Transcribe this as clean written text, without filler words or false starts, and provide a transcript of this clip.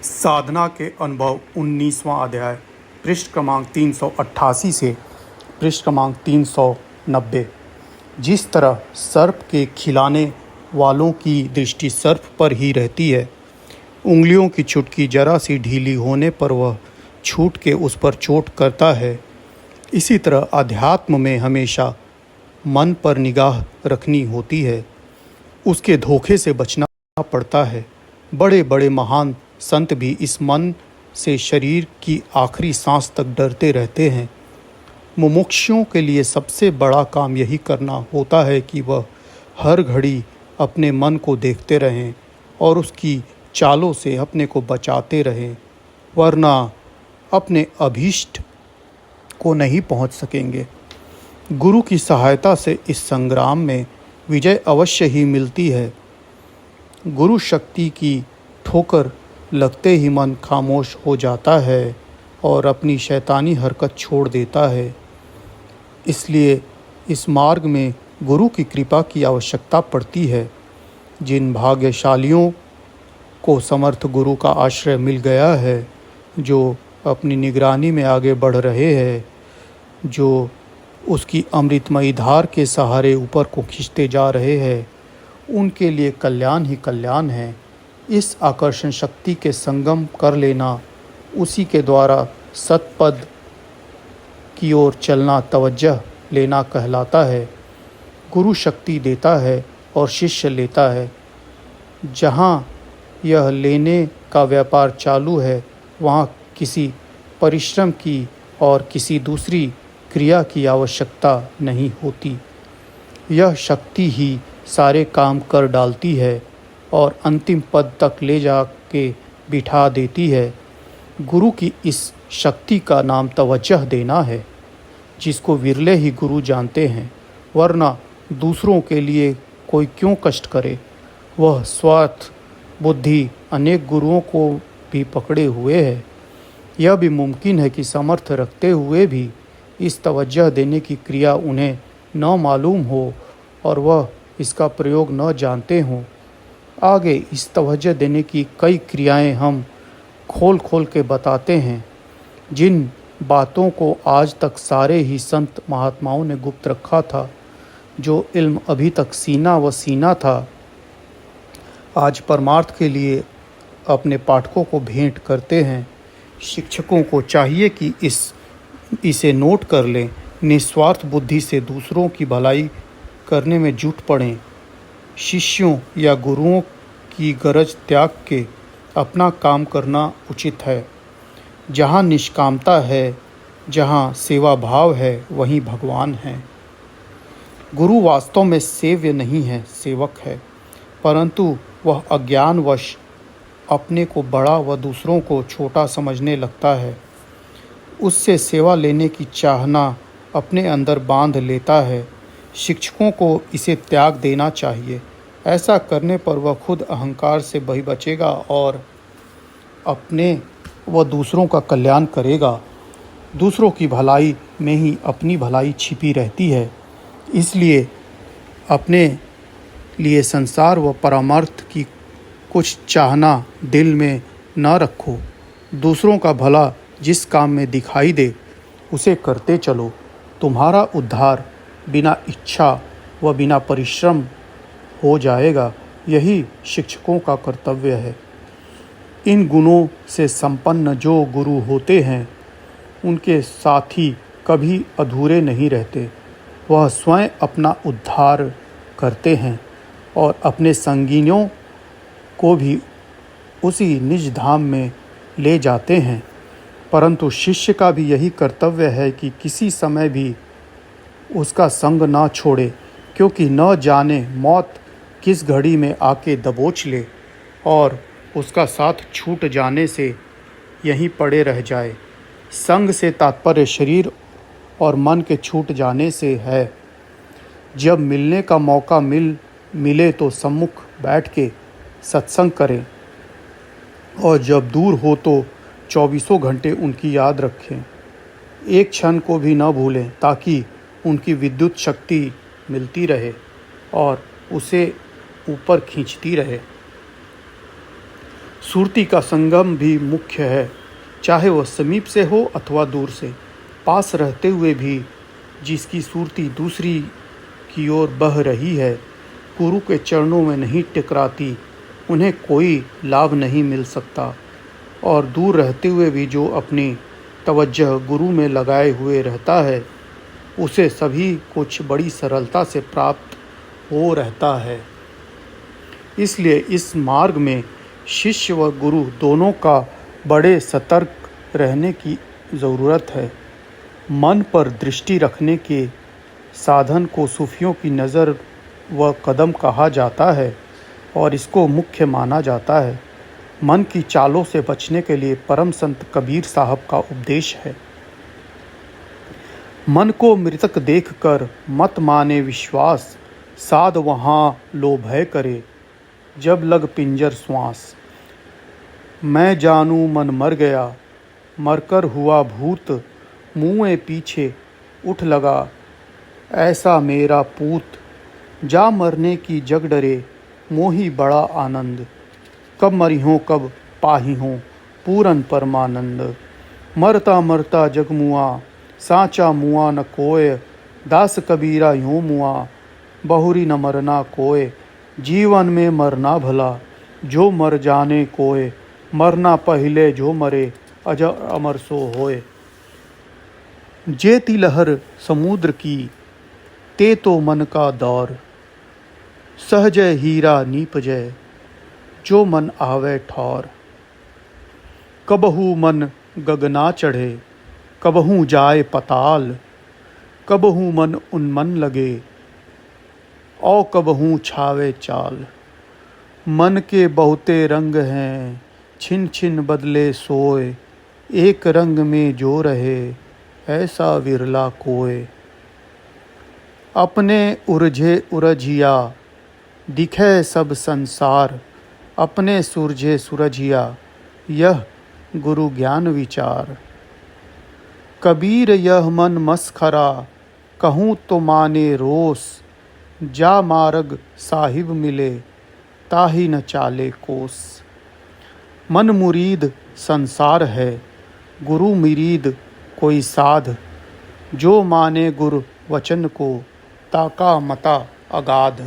साधना के अनुभव 19वां अध्याय पृष्ठ क्रमांक 388 से पृष्ठ क्रमांक 390। जिस तरह सर्प के खिलाने वालों की दृष्टि सर्प पर ही रहती है, उंगलियों की चुटकी जरा सी ढीली होने पर वह छूट के उस पर चोट करता है, इसी तरह अध्यात्म में हमेशा मन पर निगाह रखनी होती है। उसके धोखे से बचना पड़ता है। बड़े बड़े महान संत भी इस मन से शरीर की आखिरी सांस तक डरते रहते हैं। मुमुक्षुओं के लिए सबसे बड़ा काम यही करना होता है कि वह हर घड़ी अपने मन को देखते रहें और उसकी चालों से अपने को बचाते रहें, वरना अपने अभीष्ट को नहीं पहुंच सकेंगे। गुरु की सहायता से इस संग्राम में विजय अवश्य ही मिलती है। गुरु शक्ति की ठोकर लगते ही मन खामोश हो जाता है और अपनी शैतानी हरकत छोड़ देता है। इसलिए इस मार्ग में गुरु की कृपा की आवश्यकता पड़ती है। जिन भाग्यशालियों को समर्थ गुरु का आश्रय मिल गया है, जो अपनी निगरानी में आगे बढ़ रहे हैं, जो उसकी अमृतमयी धार के सहारे ऊपर को खींचते जा रहे हैं, उनके लिए कल्याण ही कल्याण है। इस आकर्षण शक्ति के संगम कर लेना, उसी के द्वारा सतपद की ओर चलना तवज्जह लेना कहलाता है। गुरु शक्ति देता है और शिष्य लेता है। जहाँ यह लेने का व्यापार चालू है, वहाँ किसी परिश्रम की और किसी दूसरी क्रिया की आवश्यकता नहीं होती। यह शक्ति ही सारे काम कर डालती है और अंतिम पद तक ले जा के बिठा देती है। गुरु की इस शक्ति का नाम तवज्जह देना है, जिसको विरले ही गुरु जानते हैं, वरना दूसरों के लिए कोई क्यों कष्ट करे। वह स्वार्थ बुद्धि अनेक गुरुओं को भी पकड़े हुए है। यह भी मुमकिन है कि समर्थ रखते हुए भी इस तवज्जह देने की क्रिया उन्हें न मालूम हो और वह इसका प्रयोग न जानते हों। आगे इस तवज्जह देने की कई क्रियाएं हम खोल खोल के बताते हैं, जिन बातों को आज तक सारे ही संत महात्माओं ने गुप्त रखा था। जो इल्म अभी तक सीना व सीना था, आज परमार्थ के लिए अपने पाठकों को भेंट करते हैं। शिक्षकों को चाहिए कि इसे नोट कर लें, निस्वार्थ बुद्धि से दूसरों की भलाई करने में जुट पड़ें। शिष्यों या गुरुओं की गरज त्याग के अपना काम करना उचित है। जहाँ निष्कामता है, जहाँ सेवा भाव है, वहीं भगवान है। गुरु वास्तव में सेव्य नहीं है, सेवक है, परंतु वह अज्ञानवश अपने को बड़ा व दूसरों को छोटा समझने लगता है। उससे सेवा लेने की चाहना अपने अंदर बांध लेता है। शिक्षकों को इसे त्याग देना चाहिए। ऐसा करने पर वह खुद अहंकार से बचेगा और अपने व दूसरों का कल्याण करेगा। दूसरों की भलाई में ही अपनी भलाई छिपी रहती है। इसलिए अपने लिए संसार व परमार्थ की कुछ चाहना दिल में न रखो। दूसरों का भला जिस काम में दिखाई दे, उसे करते चलो। तुम्हारा उद्धार बिना इच्छा व बिना परिश्रम हो जाएगा। यही शिक्षकों का कर्तव्य है। इन गुणों से संपन्न जो गुरु होते हैं, उनके साथी कभी अधूरे नहीं रहते। वह स्वयं अपना उद्धार करते हैं और अपने संगियों को भी उसी निज धाम में ले जाते हैं। परंतु शिष्य का भी यही कर्तव्य है कि किसी समय भी उसका संग ना छोड़े, क्योंकि न जाने मौत किस घड़ी में आके दबोच ले और उसका साथ छूट जाने से यहीं पड़े रह जाए। संग से तात्पर्य शरीर और मन के छूट जाने से है। जब मिलने का मौका मिले तो सम्मुख बैठ के सत्संग करें, और जब दूर हो तो 24 घंटे उनकी याद रखें। एक क्षण को भी न भूलें, ताकि उनकी विद्युत शक्ति मिलती रहे और उसे ऊपर खींचती रहे। सुरती का संगम भी मुख्य है, चाहे वह समीप से हो अथवा दूर से। पास रहते हुए भी जिसकी सुरती दूसरी की ओर बह रही है, गुरु के चरणों में नहीं टकराती, उन्हें कोई लाभ नहीं मिल सकता। और दूर रहते हुए भी जो अपनी तवज्जो गुरु में लगाए हुए रहता है, उसे सभी कुछ बड़ी सरलता से प्राप्त हो रहता है। इसलिए इस मार्ग में शिष्य व गुरु दोनों का बड़े सतर्क रहने की ज़रूरत है। मन पर दृष्टि रखने के साधन को सूफियों की नज़र व कदम कहा जाता है और इसको मुख्य माना जाता है। मन की चालों से बचने के लिए परम संत कबीर साहब का उपदेश है। मन को मृतक देखकर मत माने विश्वास, साध वहाँ लो भय करे, जब लग पिंजर श्वास। मैं जानूं मन मर गया, मरकर हुआ भूत, मुँह पीछे उठ लगा, ऐसा मेरा पूत। जा मरने की जग डरे, मोही बड़ा आनंद, कब मरी हों कब पाही हों पूरन परमानंद। मरता मरता जग मुआ, साचा मुआ न कोय, दास कबीरा यूं मुआ, बहुरी न मरना कोय। जीवन में मरना भला, जो मर जाने कोय, मरना पहले जो मरे, अजर अमर सो होए। जेती लहर समुद्र की, ते तो मन का दौर, सहजय हीरा नीपजय, जो मन आवे ठौर। कबहू मन गगना चढ़े, कबहू जाए पताल, कबहू मन उन्मन लगे, औ कबहू छावे चाल। मन के बहुते रंग हैं, छिन छिन बदले सोए, एक रंग में जो रहे, ऐसा विरला कोय। अपने उरझे उरझिया, दिखे सब संसार, अपने सुरझे सुरझिया, यह गुरु ज्ञान विचार। कबीर यह मन मसखरा, कहूँ तो माने रोस, जा मार्ग साहिब मिले, ताही न चाले कोस। मन मुरीद संसार है, गुरु मुरीद कोई साध, जो माने गुरु वचन को, ताका मता अगाध।